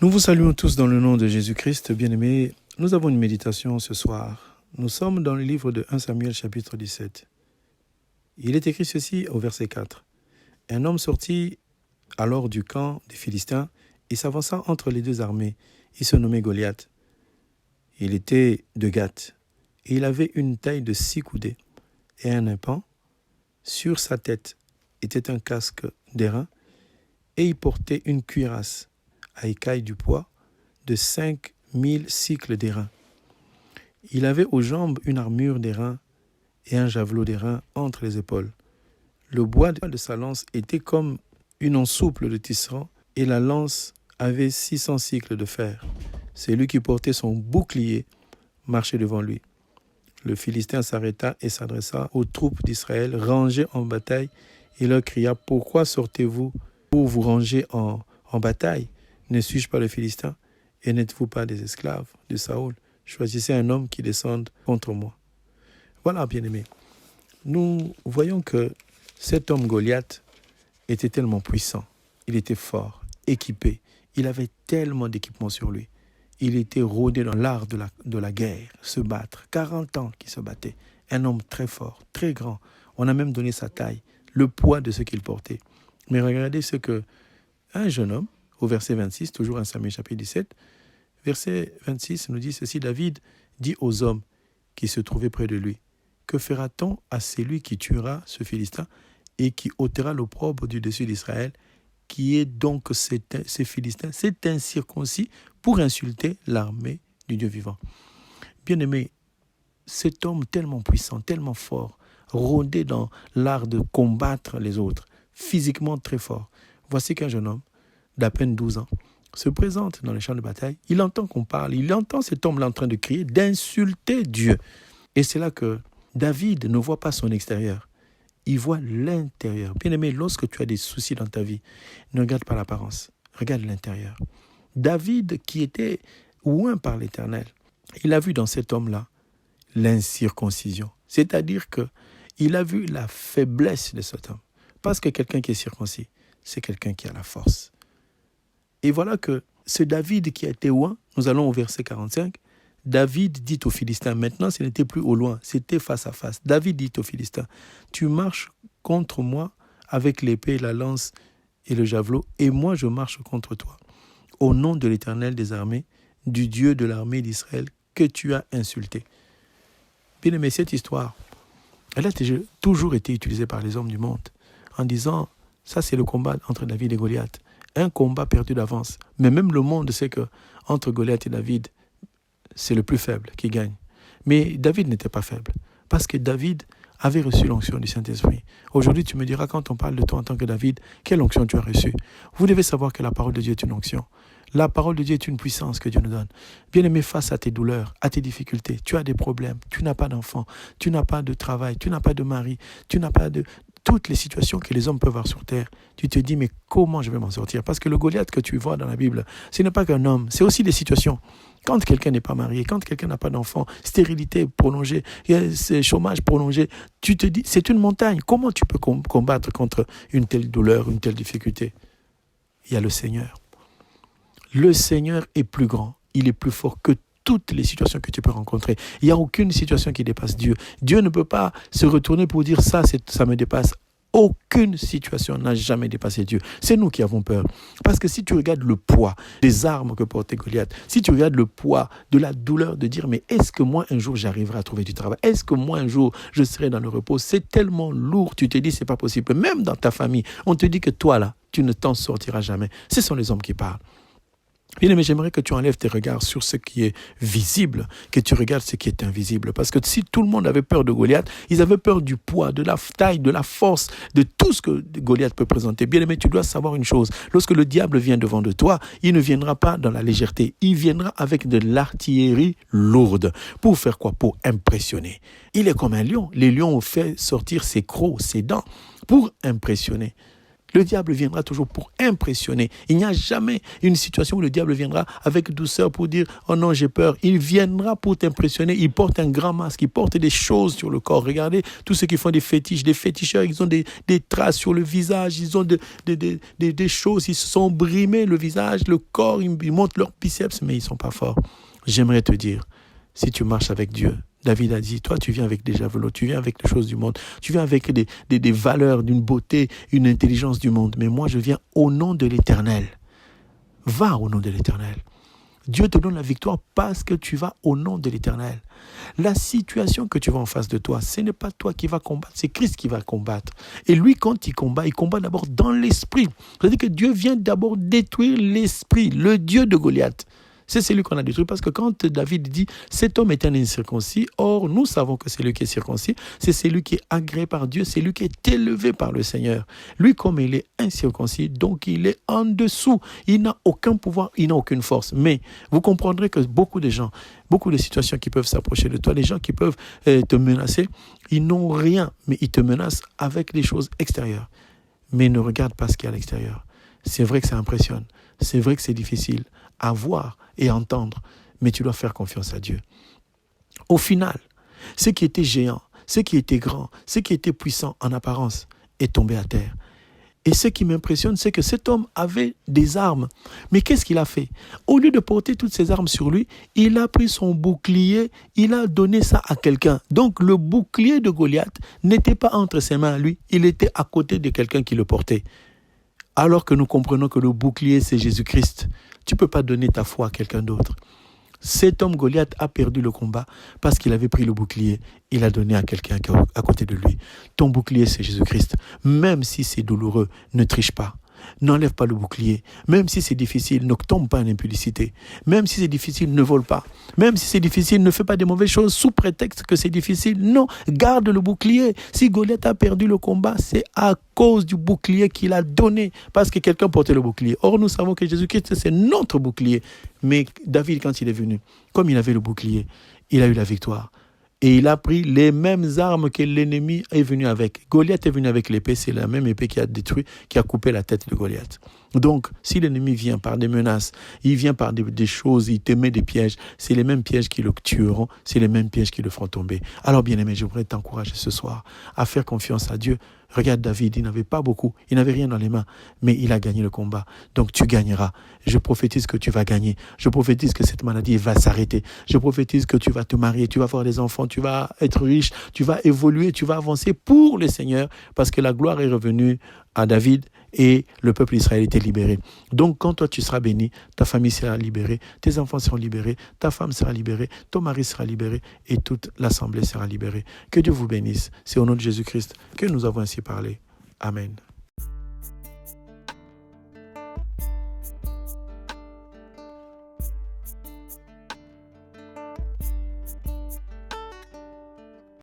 Nous vous saluons tous dans le nom de Jésus-Christ, bien-aimés. Nous avons une méditation ce soir. Nous sommes dans le livre de 1 Samuel chapitre 17. Il est écrit ceci au verset 4. Un homme sortit alors du camp des Philistins et s'avança entre les deux armées. Il se nommait Goliath. Il était de Gath et il avait une taille de 6 coudées et un impan. Sur sa tête était un casque d'airain et il portait une cuirasse à écailles du poids de 5000 cycles d'airain. Il avait aux jambes une armure d'airain et un javelot d'airain entre les épaules. Le bois de sa lance était comme une ensouple de tisserand et la lance avait 600 cycles de fer. Celui qui portait son bouclier marchait devant lui. Le Philistin s'arrêta et s'adressa aux troupes d'Israël rangées en bataille et leur cria « Pourquoi sortez-vous pour vous ranger en bataille ? Ne suis-je pas le Philistin et n'êtes-vous pas des esclaves de Saoul ? Choisissez un homme qui descende contre moi. » Voilà, bien-aimés. Nous voyons que cet homme Goliath était tellement puissant. Il était fort, équipé. Il avait tellement d'équipements sur lui. Il était rodé dans l'art de la guerre, se battre. 40 ans qu'il se battait. Un homme très fort, très grand. On a même donné sa taille, le poids de ce qu'il portait. Mais regardez ce que un jeune homme, au verset 26, toujours 1 Samuel chapitre 17, verset 26 nous dit ceci, David dit aux hommes qui se trouvaient près de lui, que fera-t-on à celui qui tuera ce Philistin et qui ôtera l'opprobre du dessus d'Israël, qui est donc ces Philistins, cet incirconcis, pour insulter l'armée du Dieu vivant. Bien-aimé, cet homme tellement puissant, tellement fort, rodé dans l'art de combattre les autres, physiquement très fort. Voici qu'un jeune homme d'à peine 12 ans se présente dans les champs de bataille. Il entend qu'on parle, il entend cet homme-là en train de crier, d'insulter Dieu. Et c'est là que David ne voit pas son extérieur. Il voit l'intérieur. Bien-aimé, lorsque tu as des soucis dans ta vie, ne regarde pas l'apparence, regarde l'intérieur. David, qui était oint par l'Éternel, il a vu dans cet homme-là l'incirconcision. C'est-à-dire qu'il a vu la faiblesse de cet homme. Parce que quelqu'un qui est circoncis, c'est quelqu'un qui a la force. Et voilà que ce David qui a été oint, nous allons au verset 45, David dit aux Philistins, maintenant ce n'était plus au loin, c'était face à face. David dit aux Philistins, tu marches contre moi avec l'épée, la lance et le javelot, et moi je marche contre toi. Au nom de l'Éternel des armées, du Dieu de l'armée d'Israël, que tu as insulté. Bien aimé, cette histoire, elle a toujours été utilisée par les hommes du monde, en disant, ça c'est le combat entre David et Goliath. Un combat perdu d'avance. Mais même le monde sait que entre Goliath et David, c'est le plus faible qui gagne. Mais David n'était pas faible, parce que David avait reçu l'onction du Saint-Esprit. Aujourd'hui, tu me diras, quand on parle de toi en tant que David, quelle onction tu as reçue ? Vous devez savoir que la parole de Dieu est une onction. La parole de Dieu est une puissance que Dieu nous donne. Bien-aimé, face à tes douleurs, à tes difficultés, tu as des problèmes, tu n'as pas d'enfant, tu n'as pas de travail, tu n'as pas de mari, tu n'as pas de... Toutes les situations que les hommes peuvent avoir sur terre, tu te dis, mais comment je vais m'en sortir ? Parce que le Goliath que tu vois dans la Bible, ce n'est pas qu'un homme, c'est aussi des situations. Quand quelqu'un n'est pas marié, quand quelqu'un n'a pas d'enfant, stérilité prolongée, chômage prolongé, tu te dis, c'est une montagne. Comment tu peux combattre contre une telle douleur, une telle difficulté ? Il y a le Seigneur. Le Seigneur est plus grand, il est plus fort que toutes les situations que tu peux rencontrer. Il n'y a aucune situation qui dépasse Dieu. Dieu ne peut pas se retourner pour dire ça me dépasse. Aucune situation n'a jamais dépassé Dieu. C'est nous qui avons peur. Parce que si tu regardes le poids des armes que portait Goliath, si tu regardes le poids de la douleur de dire, mais est-ce que moi un jour j'arriverai à trouver du travail ? Est-ce que moi un jour je serai dans le repos ? C'est tellement lourd, tu te dis c'est pas possible. Même dans ta famille, on te dit que toi là, tu ne t'en sortiras jamais. Ce sont les hommes qui parlent. Bien aimé, j'aimerais que tu enlèves tes regards sur ce qui est visible, que tu regardes ce qui est invisible. Parce que si tout le monde avait peur de Goliath, ils avaient peur du poids, de la taille, de la force, de tout ce que Goliath peut présenter. Bien aimé, tu dois savoir une chose. Lorsque le diable vient devant de toi, il ne viendra pas dans la légèreté. Il viendra avec de l'artillerie lourde. Pour faire quoi ? Pour impressionner. Il est comme un lion. Les lions ont fait sortir ses crocs, ses dents, pour impressionner. Le diable viendra toujours pour impressionner. Il n'y a jamais une situation où le diable viendra avec douceur pour dire « Oh non, j'ai peur ». Il viendra pour t'impressionner. Il porte un grand masque, il porte des choses sur le corps. Regardez, tous ceux qui font des fétiches, des féticheurs, ils ont des traces sur le visage, ils ont des choses, ils se sont brimés le visage, le corps, ils montent leurs biceps, mais ils ne sont pas forts. J'aimerais te dire, si tu marches avec Dieu, David a dit, toi tu viens avec des javelots, tu viens avec les choses du monde, tu viens avec des valeurs, d'une beauté, une intelligence du monde. Mais moi je viens au nom de l'Éternel. Va au nom de l'Éternel. Dieu te donne la victoire parce que tu vas au nom de l'Éternel. La situation que tu vois en face de toi, ce n'est pas toi qui vas combattre, c'est Christ qui va combattre. Et lui, quand il combat d'abord dans l'esprit. C'est-à-dire que Dieu vient d'abord détruire l'esprit, le Dieu de Goliath. C'est celui qu'on a détruit parce que quand David dit « cet homme est un incirconcis », or nous savons que c'est lui qui est circoncis, c'est celui qui est agréé par Dieu, c'est lui qui est élevé par le Seigneur. Lui, comme il est incirconcis, donc il est en dessous, il n'a aucun pouvoir, il n'a aucune force. Mais vous comprendrez que beaucoup de gens, beaucoup de situations qui peuvent s'approcher de toi, les gens qui peuvent te menacer, ils n'ont rien, mais ils te menacent avec des choses extérieures. Mais ne regarde pas ce qu'il y a à l'extérieur. C'est vrai que ça impressionne, c'est vrai que c'est difficile à voir et entendre, mais tu dois faire confiance à Dieu. Au final, ce qui était géant, ce qui était grand, ce qui était puissant en apparence est tombé à terre. Et ce qui m'impressionne, c'est que cet homme avait des armes. Mais qu'est-ce qu'il a fait? Au lieu de porter toutes ses armes sur lui, il a pris son bouclier, il a donné ça à quelqu'un. Donc le bouclier de Goliath n'était pas entre ses mains à lui, il était à côté de quelqu'un qui le portait. Alors que nous comprenons que le bouclier, c'est Jésus-Christ. Tu ne peux pas donner ta foi à quelqu'un d'autre. Cet homme Goliath a perdu le combat parce qu'il avait pris le bouclier. Il a donné à quelqu'un à côté de lui. Ton bouclier, c'est Jésus-Christ. Même si c'est douloureux, ne triche pas. N'enlève pas le bouclier. Même si c'est difficile, ne tombe pas en impudicité. Même si c'est difficile, ne vole pas. Même si c'est difficile, ne fais pas des mauvaises choses sous prétexte que c'est difficile. Non, garde le bouclier. Si Goliath a perdu le combat, c'est à cause du bouclier qu'il a donné. Parce que quelqu'un portait le bouclier. Or, nous savons que Jésus-Christ, c'est notre bouclier. Mais David, quand il est venu, comme il avait le bouclier, il a eu la victoire. Et il a pris les mêmes armes que l'ennemi est venu avec. Goliath est venu avec l'épée, c'est la même épée qui a détruit, qui a coupé la tête de Goliath. Donc, si l'ennemi vient par des menaces, il vient par des choses, il te met des pièges, c'est les mêmes pièges qui le tueront, c'est les mêmes pièges qui le feront tomber. Alors, bien-aimé, je voudrais t'encourager ce soir à faire confiance à Dieu. Regarde David, il n'avait pas beaucoup, il n'avait rien dans les mains, mais il a gagné le combat. Donc tu gagneras. Je prophétise que tu vas gagner. Je prophétise que cette maladie va s'arrêter. Je prophétise que tu vas te marier, tu vas avoir des enfants, tu vas être riche, tu vas évoluer, tu vas avancer pour le Seigneur, parce que la gloire est revenue à David et le peuple d'Israël était libéré. Donc quand toi tu seras béni, ta famille sera libérée, tes enfants seront libérés, ta femme sera libérée, ton mari sera libéré et toute l'assemblée sera libérée. Que Dieu vous bénisse. C'est au nom de Jésus-Christ que nous avons ainsi parlé. Amen.